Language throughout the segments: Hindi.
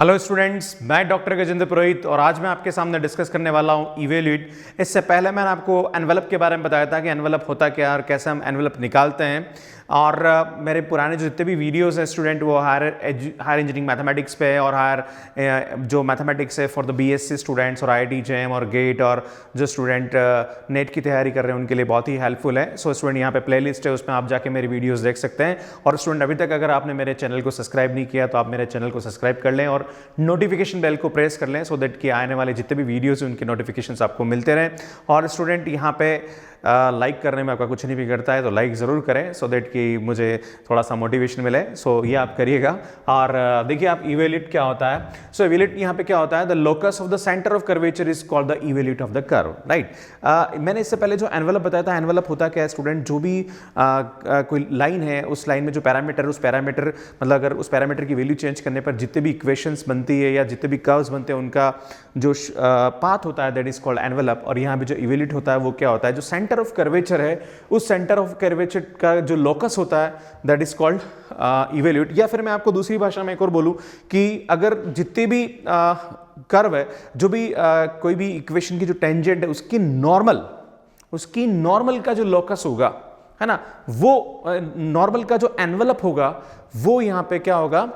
हेलो स्टूडेंट्स, मैं डॉक्टर गजेंद्र पुरोहित और आज मैं आपके सामने डिस्कस करने वाला हूं इवेल्यूट। इससे पहले मैंने आपको एनवेलप के बारे में बताया था कि एनवेलप होता क्या और कैसे हम एनवेलप निकालते हैं। और मेरे पुराने जो जितने भी वीडियोस हैं स्टूडेंट वो हायर इंजीनियरिंग मैथमेटिक्स पे और हायर जो मैथमेटिक्स है फॉर द बीएससी स्टूडेंट्स और आईआईटी जेएम और गेट और जो स्टूडेंट नेट की तैयारी कर रहे हैं उनके लिए बहुत ही हेल्पफुल है। सो स्टूडेंट यहाँ पे प्लेलिस्ट है, उसमें आप जाके मेरी वीडियोस देख सकते हैं। और स्टूडेंट अभी तक अगर आपने मेरे चैनल को सब्सक्राइब नहीं किया तो आप मेरे चैनल को सब्सक्राइब कर लें और नोटिफिकेशन बेल को प्रेस कर लें सो दैट कि आने वाले जितने भी वीडियोस हैं उनके नोटिफिकेशंस आपको मिलते रहें। और स्टूडेंट यहाँ पे लाइक करने में आपका कुछ नहीं बिगड़ता है तो लाइक ज़रूर करें सो दैट कि मुझे थोड़ा सा मोटिवेशन मिले। सो ये आप करिएगा। और देखिए आप इवेल्यूट क्या होता है। सो इवेल्यूट यहाँ पे क्या होता है, the locus of the centre of curvature is called the evaluate of the curve, right. मैंने इससे पहले जो एनवेलप बताया था, एनवेलप होता क्या है स्टूडेंट, जो भी कोई लाइन है उस लाइन में जो पैरामीटर उस पैरामीटर मतलब अगर उस पैरामीटर की वैल्यू चेंज करने पर जितने भी इक्वेशंस बनती है या जितने भी कर्व्स बनते हैं उनका जो पाथ होता है दैट इज कॉल्ड एनवेलप। और यहाँ पे जो इवेल्यूट होता है वो क्या होता है, जो सेंटर ऑफ कर्वेचर है उस सेंटर ऑफ कर्वेचर का जो लोकस होता है दैट इज कॉल्ड इवेल्यूट। या फिर मैं आपको दूसरी भाषा में एक और बोलूं कि अगर जितने भी कर्व है, जो भी कोई भी इक्वेशन की जो टेंजेंट है उसकी नॉर्मल का जो लोकस होगा, है ना, वो नॉर्मल का जो एनवेलप होगा वो यहाँ पे क्या होगा,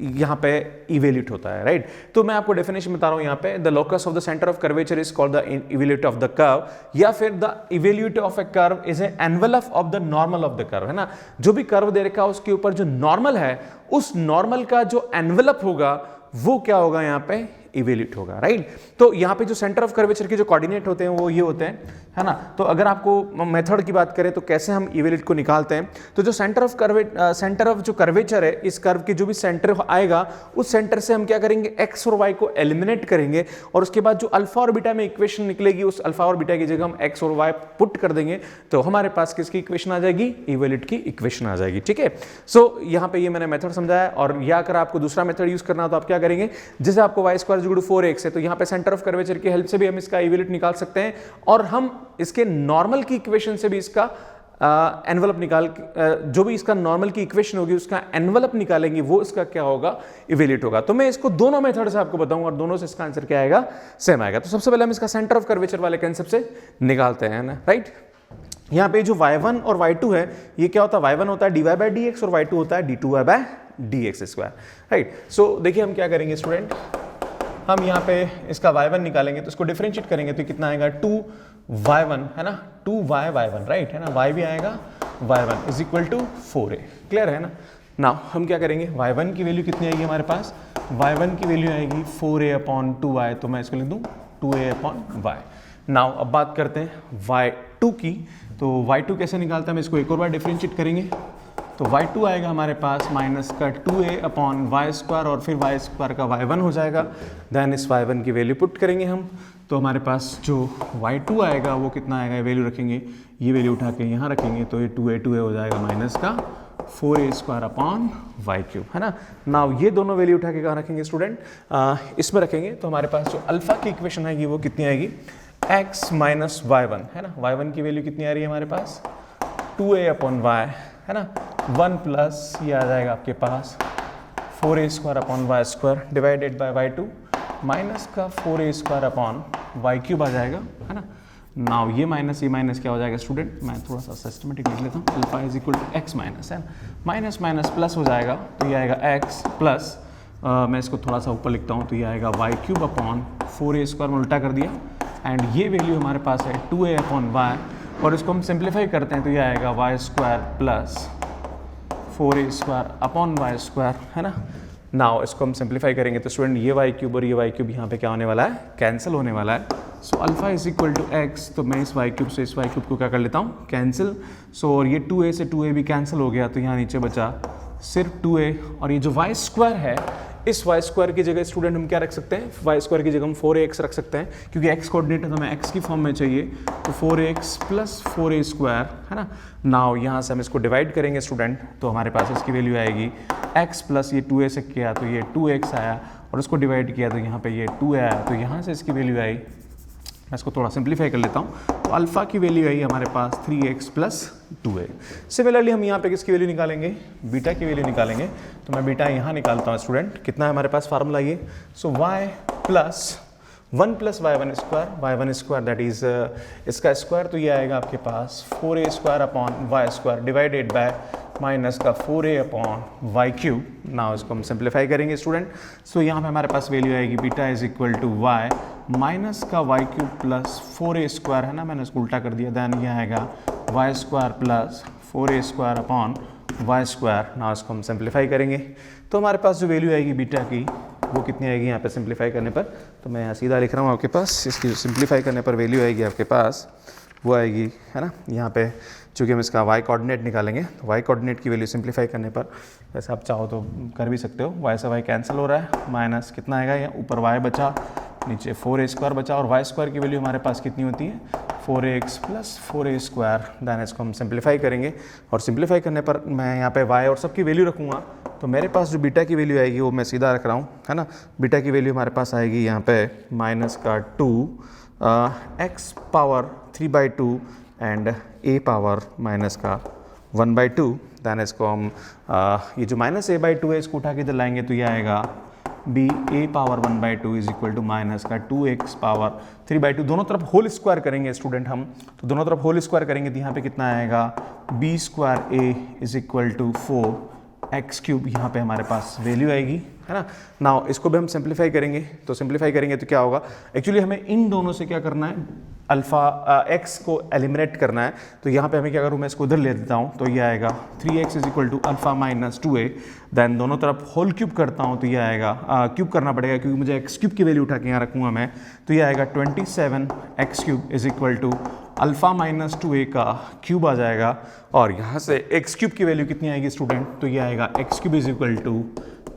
यहाँ पे इवेल्यूट होता है, राइट। तो मैं आपको डेफिनेशन बता रहा हूँ यहाँ पे, the locus of the centre of curvature is called the evaluate of the curve, या फिर the evaluate of A curve is a envelope of the normal of the curve, है ना। जो भी कर्व दे रखा है उसके ऊपर जो नॉर्मल है उस नॉर्मल का जो एनवेलप होगा वो क्या होगा, यहाँ पे इवेल्यूट होगा, राइट। तो यहाँ पे जो सेंटर ऑफ कर्वेचर के जो कोऑर्डिनेट होते हैं वो ये होते हैं, है ना। तो अगर आपको मेथड की बात करें तो कैसे हम इवेल्यूट को निकालते हैं, तो जो सेंटर ऑफ जो कर्वेचर है, इस कर्व के जो भी सेंटर आएगा उस सेंटर से हम क्या करेंगे, एक्स और वाई को एलिमिनेट करेंगे और उसके बाद जो अल्फा और बीटा में इक्वेशन निकलेगी उस अल्फा और बीटा की जगह हम एक्स और वाई पुट कर देंगे तो हमारे पास किसकी इक्वेशन आ जाएगी, इवेल्यूट की इक्वेशन आ जाएगी, ठीक है। सो यहाँ पे ये मैंने मेथड समझाया। और या अगर आपको दूसरा मेथड यूज करना हो तो आप क्या करेंगे, जैसे आपको वाई स्क्वायर 4x है तो यहाँ पे सेंटर ऑफ कर्वेचर की हेल्प से भी हम इसका इवेल्यूट निकाल सकते हैं और हम इसके नॉर्मल की इक्वेशन से भी इसका एनवेलप जो भी इसका नॉर्मल की इक्वेशन होगी उसका एनवेलप निकालेंगे, वो इसका क्या होगा, इवेल्यूट होगा। तो मैं इसको दोनों मेथड से आपको बताऊंगा और दोनों से इसका आंसर क्या आएगा, सेम आएगा। तो सबसे पहले हम इसका सेंटर ऑफ कर्वेचर वाले कंसेप्ट से निकालते हैं ना, राइट। यहाँ पे जो y1 और y2 है ये क्या होता है, y1 होता है dy/dx और y2 होता है d2y/dx², राइट। सो देखिए हम क्या करेंगे स्टूडेंट, हम यहाँ पे इसका y1 निकालेंगे तो इसको डिफरेंशिएट करेंगे तो कितना आएगा, 2y1, है ना, 2y1, राइट, है ना, y भी आएगा y1 is equal to 4a, clear है ना। नाउ हम क्या करेंगे, y1 की वैल्यू कितनी आएगी हमारे पास, y1 की वैल्यू आएगी 4a/2y, तो मैं इसको लिख दूँ 2a/y। नाउ अब बात करते हैं y2 की, तो y2 कैसे निकालते हैं, हम इसको एक और बार डिफरेंशिएट करेंगे तो y2 आएगा हमारे पास माइनस का 2a/y² और फिर y² का y1 हो जाएगा। देन इस y1 की वैल्यू पुट करेंगे हम तो हमारे पास जो y2 आएगा वो कितना आएगा, ये वैल्यू रखेंगे, ये वैल्यू उठा के यहाँ रखेंगे तो ये 2a हो जाएगा माइनस का 4a² है ना। नाउ ये दोनों वैल्यू उठा के कहाँ रखेंगे स्टूडेंट, इसमें रखेंगे तो हमारे पास जो अल्फा की इक्वेशन आएगी वो कितनी आएगी, x माइनस y1, है ना। y1 की वैल्यू कितनी आ रही है हमारे पास, 2a/y, है ना, 1 प्लस ये आ जाएगा आपके पास 4a² divided by y2 minus का 4a² आ जाएगा, है ना। नाउ ये माइनस क्या हो जाएगा स्टूडेंट, मैं थोड़ा सा सिस्टमेटिक लिख लेता हूँ, alpha is equal to x minus, है ना, माइनस माइनस प्लस हो जाएगा तो ये आएगा x प्लस मैं इसको थोड़ा सा ऊपर लिखता हूँ तो ये आएगा y3/4a² में उल्टा कर दिया एंड ये वैल्यू हमारे पास है 2a/y और इसको हम सिंप्लीफाई करते हैं तो ये आएगा y² प्लस 4a² है ना। नाउ इसको हम सिंप्लीफाई करेंगे तो स्टूडेंट ये y³ और ये y³ यहाँ पे क्या होने वाला है, कैंसिल होने वाला है। So alpha is equal to x, तो मैं इस y³ से इस y³ को क्या कर लेता हूँ, कैंसिल। सो और ये 2a से 2a भी कैंसिल हो गया तो यहाँ नीचे बचा सिर्फ 2a और ये जो y² है इस y² की जगह स्टूडेंट हम क्या रख सकते हैं, y² की जगह हम 4ax रख सकते हैं क्योंकि x कोऑर्डिनेट है तो हमें x की फॉर्म में चाहिए तो 4ax प्लस 4a², है ना। नाउ यहाँ से हम इसको डिवाइड करेंगे स्टूडेंट तो हमारे पास इसकी वैल्यू आएगी x प्लस ये 2a से किया तो ये 2x आया और उसको डिवाइड किया तो यहाँ पे ये 2a आया तो यहाँ से इसकी वैल्यू आई मैं इसको थोड़ा सिंप्लीफाई कर लेता हूँ। तो अल्फ़ा की वैल्यू आई हमारे पास 3x प्लस 2a। सिमिलरली हम यहाँ पे किसकी वैल्यू निकालेंगे, बीटा की वैल्यू निकालेंगे। तो मैं बीटा यहाँ निकालता हूँ स्टूडेंट, कितना है हमारे पास फार्मूला ये, so y plus 1 plus y1 square that is इसका स्क्वायर, तो ये आएगा आपके पास 4a square upon y square divided by minus का 4a upon Y cube. Now इसको हम सिंप्लीफाई करेंगे स्टूडेंट। सो यहाँ पे हमारे पास वैल्यू आएगी beta is equal to y minus का y cube plus 4a square है ना, मैंने इसको उल्टा कर दिया, देन ये आएगा y square plus 4a square upon y square. Now इसको हम सिंप्लीफाई करेंगे तो हमारे पास जो वैल्यू आएगी बीटा की वो कितनी आएगी यहाँ पे सिंप्लीफाई करने पर, तो मैं यहाँ सीधा लिख रहा हूँ आपके पास, इसकी सिंप्लीफाई करने पर वैल्यू आएगी आपके पास, वो आएगी है ना यहाँ पे, चूँकि हम इसका y कोऑर्डिनेट निकालेंगे तो y कोऑर्डिनेट की वैल्यू सिंप्लीफाई करने पर, वैसे आप चाहो तो कर भी सकते हो, y से y कैंसिल हो रहा है, माइनस कितना आएगा यहाँ ऊपर y बचा, नीचे 4a स्क्वायर बचा, और y स्क्वायर की वैल्यू हमारे पास कितनी होती है 4ax plus 4a square. Then इसको हम सिंप्लीफाई करेंगे और सिंप्लीफाई करने पर मैं यहाँ पे y और सब की वैल्यू रखूँगा, तो मेरे पास जो बीटा की वैल्यू आएगी वो मैं सीधा रख रहा हूँ है ना, बीटा की वैल्यू हमारे पास आएगी यहाँ पे माइनस का 2 x power 3/2 and a power minus का 1/2। दैन इसको हम ये जो माइनस a/2 है इसको उठा के इधर लाएंगे तो ये आएगा b a power 1/2 is equal to minus का 2x पावर 3/2। दोनों तरफ होल स्क्वायर करेंगे स्टूडेंट हम, तो दोनों तरफ होल स्क्वायर करेंगे तो यहाँ पे कितना आएगा b square a is equal to 4x cube, यहाँ पे हमारे पास वैल्यू आएगी है ना। नाउ इसको भी हम सिंप्लीफाई करेंगे, तो सिंप्लीफाई करेंगे तो क्या होगा, एक्चुअली हमें इन दोनों से क्या करना है, अल्फ़ा x को एलिमिनेट करना है, तो यहाँ पे हमें क्या करूँ, मैं इसको उधर ले देता हूँ, तो ये आएगा 3x is equal to alpha minus 2a, then दोनों तरफ होल क्यूब करता हूँ तो ये आएगा क्यूब करना पड़ेगा क्योंकि मुझे x क्यूब की वैल्यू उठा के यहाँ रखूँगा मैं, तो ये आएगा 27x cube is equal to alpha minus 2a का क्यूब आ जाएगा, और यहाँ से x क्यूब की वैल्यू कितनी आएगी स्टूडेंट, तो ये आएगा x cube is equal to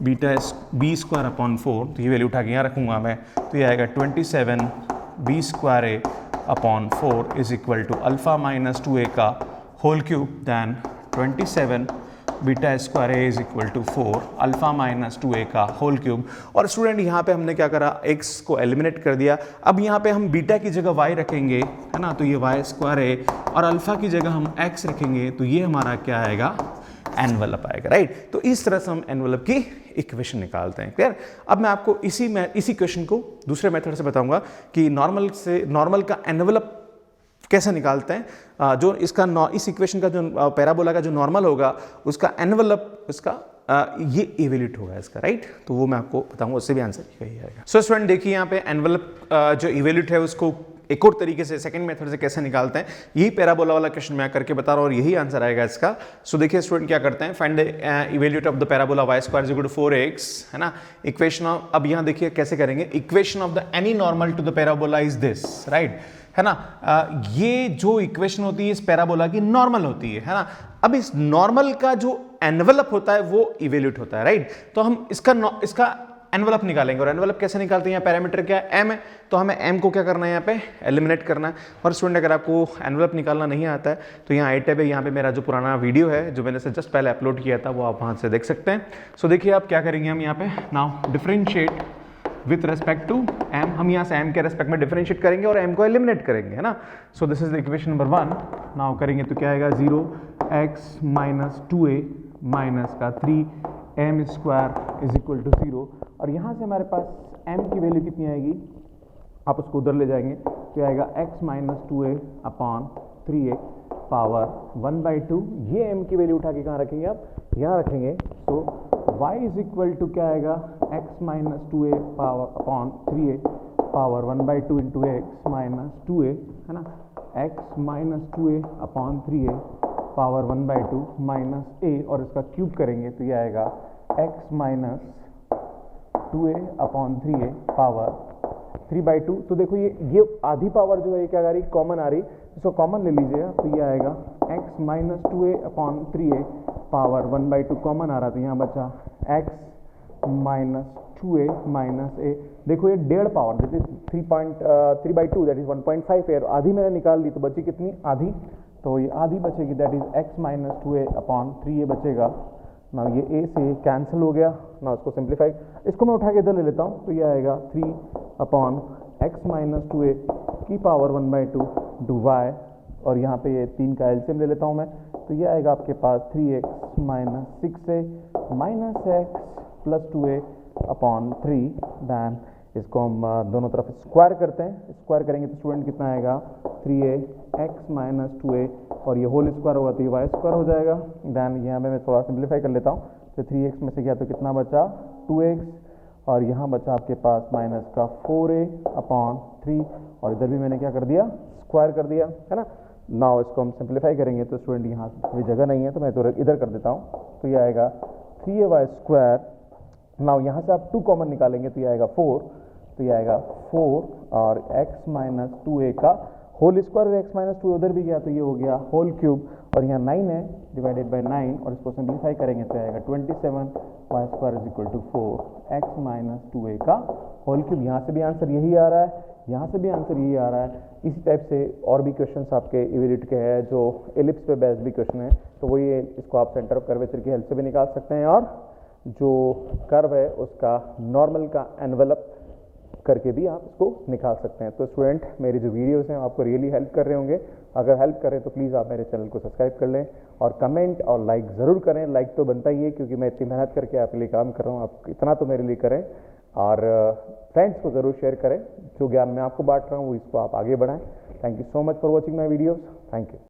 beta b square upon 4, तो ये वैल्यू उठा के यहाँ रखूँगा मैं, तो ये आएगा 27 b square a upon 4 is equal to alpha minus 2a का whole cube, then 27 beta square a is equal to 4 alpha minus 2a का होल क्यूब। और स्टूडेंट यहाँ पे हमने क्या करा, x को एलिमिनेट कर दिया, अब यहाँ पे हम बीटा की जगह y रखेंगे है ना, तो ये y स्क्वायर है, और अल्फ़ा की जगह हम x रखेंगे, तो ये हमारा क्या आएगा, एनवलप आएगा, राइट। तो इस तरह से हम एनवलप की इक्वेशन निकालते हैं, क्लियर। अब मैं आपको इसी क्वेश्चन को दूसरे मेथड से बताऊंगा कि नॉर्मल का एनवलप कैसे निकालते हैं। जो इसका इस इक्वेशन का जो पैराबोला का जो नॉर्मल होगा उसका एनवलप इसका ये इवेल्यूट होगा इसका, राइट। तो वो मैं आपको बताऊंगा, उससे भी आंसर यही आएगा। सो स्टूडेंट देखिए यहाँ पे एनवलप जो इवेल्यूट है उसको एक और तरीके से सेकंड मेथड से कैसे निकालते हैं, यही पैराबोला वाला क्वेश्चन मैं करके बता रहा हूँ और यही आंसर आएगा इसका। सो देखिए स्टूडेंट क्या करते हैं, find the evaluate of the parabola y square is equal to 4x है ना। इक्वेशन ऑफ, अब यहाँ देखिए कैसे करेंगे, equation of the any normal to the parabola is this, right है ना। ये जो इक्वेशन होती है इस पैराबोला की नॉर्मल होती है ना। अब इस नॉर्मल का जो एनवलप होता है वो इवेल्यूट होता है, राइट। तो हम इसका एनवलप निकालेंगे, और एनवलप कैसे निकालते हैं, यहाँ पैरामीटर क्या है, m है, तो हमें m को क्या करना है, यहाँ पे एलिमिनेट करना है। और स्टूडेंट अगर आपको एनवलप निकालना नहीं आता है तो यहाँ आई टैब है, यहाँ पे मेरा जो पुराना वीडियो है जो मैंने से जस्ट पहले अपलोड किया था वो आप वहाँ से देख सकते हैं। सो देखिए आप क्या करेंगे, हम यहाँ पे now differentiate with respect to m, हम यहाँ से m के रेस्पेक्ट में डिफरेंशिएट करेंगे और m को एलिमिनेट करेंगे है ना। So this is the equation number 1। Now करेंगे तो क्या आएगा, 0x माइनस 2a माइनस का 3m square is equal to 0, और यहाँ से हमारे पास m की वैल्यू कितनी आएगी, आप उसको उधर ले जाएंगे तो आएगा x minus 2a upon 3a power 1/2। ये m की वैल्यू उठा के कहाँ रखेंगे, आप यहाँ रखेंगे। सो y इज इक्वल टू क्या आएगा, x minus 2a power upon 3a power 1/2 into x minus 2a है ना, x minus 2a upon 3a power 1/2 minus a, और इसका क्यूब करेंगे तो ये आएगा x minus 2a upon 3a power 3/2। तो देखो ये आधी पावर जो है क्या आ रही, कॉमन आ रही, इसको कॉमन ले लीजिएगा तो ये आएगा x minus 2a upon 3a power 1/2 common आ रहा था, यहाँ बचा x minus 2a minus a। देखो ये डेढ़ power that is 3/2 that is 1.5 है, आधी मैंने निकाल ली तो बची कितनी, आधी, तो ये आधी बचेगी that is x minus 2a upon 3a बचेगा ना। ये a से कैंसिल हो गया ना, उसको सिंप्लीफाई, इसको मैं उठा के इधर ले लेता हूँ तो ये आएगा 3 अपॉन x माइनस 2a की पावर 1/2 टू y, और यहाँ पे ये 3 का एलसीएम ले लेता हूँ मैं, तो ये आएगा आपके पास 3x minus 6a minus x plus 2a upon 3। Then इसको हम दोनों तरफ स्क्वायर करते हैं, स्क्वायर करेंगे तो स्टूडेंट कितना आएगा 3a x माइनस 2a, और ये होल स्क्वायर होगा तो ये y स्क्वायर हो जाएगा। दैन यहाँ पे मैं थोड़ा सिंप्लीफाई कर लेता हूँ, तो 3x में से गया तो कितना बचा 2x, और यहाँ बचा आपके पास माइनस का 4a अपॉन 3, और इधर भी मैंने क्या कर दिया स्क्वायर कर दिया, है ना। नाउ इसको हम सिंप्लीफाई करेंगे तो स्टूडेंट यहाँ कोई जगह नहीं है तो मैं तो इधर कर देता हूँ, तो ये आएगा 3ay स्क्वायर। नाउ यहाँ से आप 2 कॉमन निकालेंगे तो ये आएगा 4, तो ये आएगा 4 और x माइनस 2a का होल स्क्वायर, और x माइनस 2 उधर भी गया तो ये हो गया होल क्यूब, और यहाँ 9 है डिवाइडेड बाय 9, और इसको सिंप्लीफाई करेंगे तो आएगा 27 y square is equal to 4 x minus 2a का होल क्यूब। यहाँ से भी आंसर यही आ रहा है, यहाँ से भी आंसर यही आ रहा है। इसी टाइप से और भी क्वेश्चंस आपके इवेल्यूट के हैं जो एलिप्स पे बेस्ड भी क्वेश्चन है, तो वही इसको आप सेंटर ऑफ कर्वेचर की हेल्प से भी निकाल सकते हैं, और जो कर्व है उसका नॉर्मल का एनवेलप करके भी आप इसको निकाल सकते हैं। तो स्टूडेंट मेरी जो वीडियोस हैं आपको रियली हेल्प कर रहे होंगे, अगर हेल्प करें तो प्लीज़ आप मेरे चैनल को सब्सक्राइब कर लें, और कमेंट और लाइक ज़रूर करें। लाइक तो बनता ही है क्योंकि मैं इतनी मेहनत करके आपके लिए काम कर रहा हूँ, आप इतना तो मेरे लिए करें, और फ्रेंड्स को ज़रूर शेयर करें। जो ज्ञान मैं आपको बांट रहा हूँ वो इसको आप आगे बढ़ाएं। Thank you so much for watching my videos. Thank you.